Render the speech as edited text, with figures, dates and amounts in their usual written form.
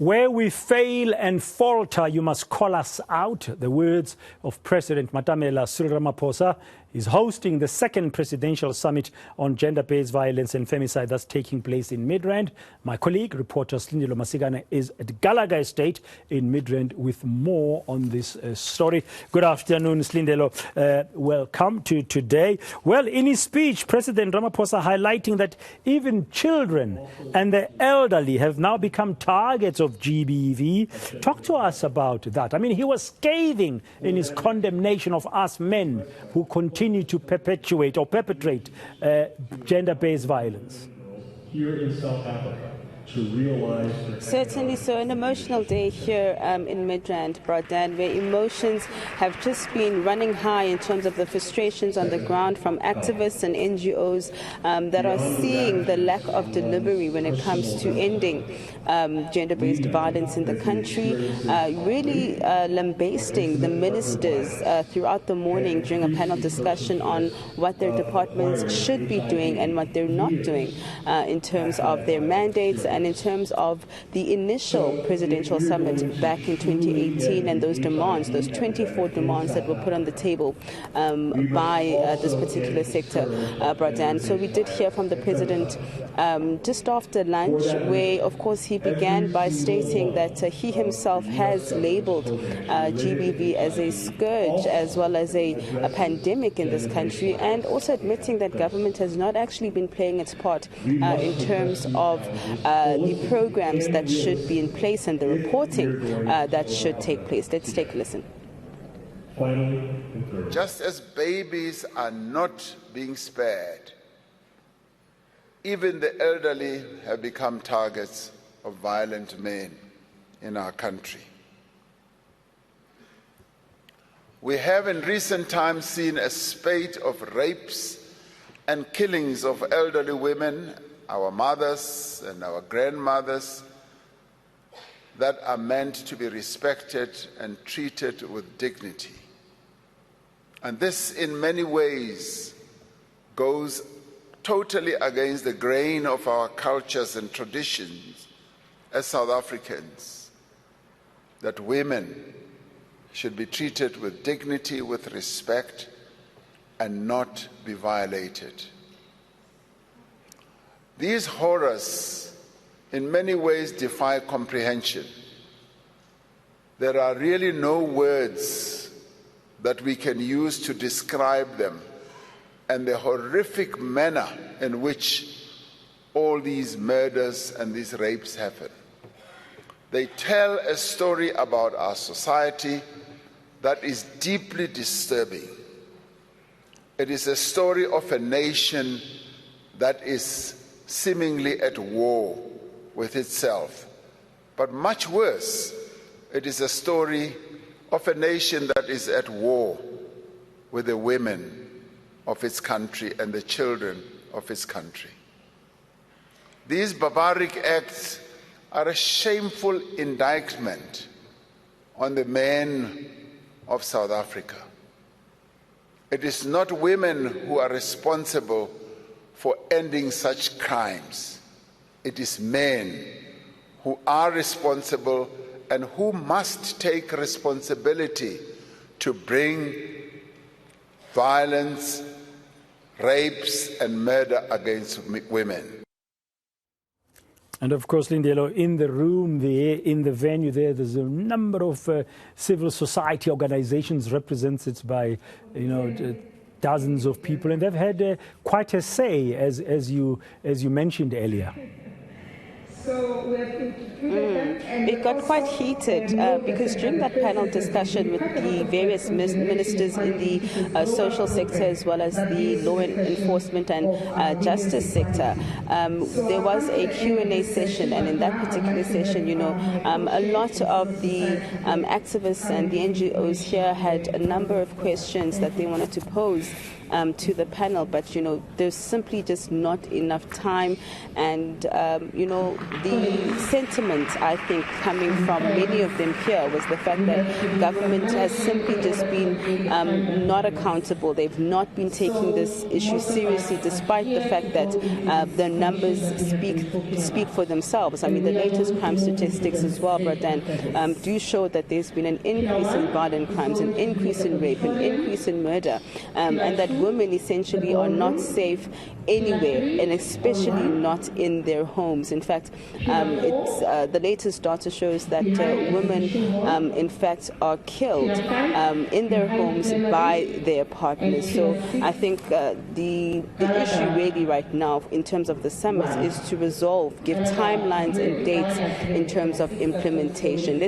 Where we fail and falter, you must call us out. The words of President Cyril Ramaphosa is hosting the second presidential summit on gender-based violence and femicide that's taking place in Midrand. My colleague, reporter Slindelo Masikane, is at Gallagher Estate in Midrand with more on this story. Good afternoon, Slindelo. Welcome to today. Well, in his speech, President Ramaphosa highlighting that even children and the elderly have now become targets of GBV. Talk to us about that. I mean, he was scathing in his condemnation of us men who continue to perpetuate or perpetrate gender-based violence. Here in South Africa, to realize certainly so, an emotional day here in Midrand, President, where emotions have just been running high in terms of the frustrations on the ground from activists and NGOs that are seeing the lack of delivery when it comes to ending gender-based violence in the country, really lambasting the ministers throughout the morning during a panel discussion on what their departments should be doing and what they're not doing in terms of their mandates and in terms of the initial presidential summit back in 2018 and those demands, those 24 demands that were put on the table by this particular sector, Midrand. So we did hear from the president just after lunch, where of course he began by stating that he himself has labelled GBV as a scourge as well as a pandemic in this country, and also admitting that government has not actually been playing its part in terms of the programs that should be in place and the reporting that should take place. Let's take a listen. Just as babies are not being spared, even the elderly have become targets of violent men in our country. We have in recent times seen a spate of rapes and killings of elderly women, our mothers and our grandmothers, that are meant to be respected and treated with dignity. And this, in many ways, goes totally against the grain of our cultures and traditions as South Africans, that women should be treated with dignity, with respect, and not be violated. These horrors in many ways defy comprehension. There are really no words that we can use to describe them and the horrific manner in which all these murders and these rapes happen. They tell a story about our society that is deeply disturbing. It is a story of a nation that is seemingly at war with itself. But much worse, it is a story of a nation that is at war with the women of its country and the children of its country. These barbaric acts are a shameful indictment on the men of South Africa. It is not women who are responsible for ending such crimes. It is men who are responsible and who must take responsibility to bring violence, rapes, and murder against women. And of course, Slindelo, in the room there, in the venue there, there's a number of civil society organizations represented by, dozens of people, and they've had quite a say, as you mentioned earlier. So we have it got quite heated because during that panel discussion with the various ministers in the social sector as well as the law enforcement and justice sector, there was a Q&A session, and in that particular session, a lot of the activists and the NGOs here had a number of questions that they wanted to pose to the panel, but there's simply just not enough time, and the sentiment I think coming from many of them here was the fact that government has simply just been not accountable. They've not been taking this issue seriously, despite the fact that the numbers speak for themselves. I mean, the latest crime statistics as well, Midrand, do show that there's been an increase in violent crimes, an increase in rape, an increase in murder, and that women essentially are not safe anywhere, and especially not in their homes. In fact, the latest data shows that women, in fact, are killed in their homes by their partners. So I think the issue really right now in terms of the summit is to resolve, give timelines and dates in terms of implementation.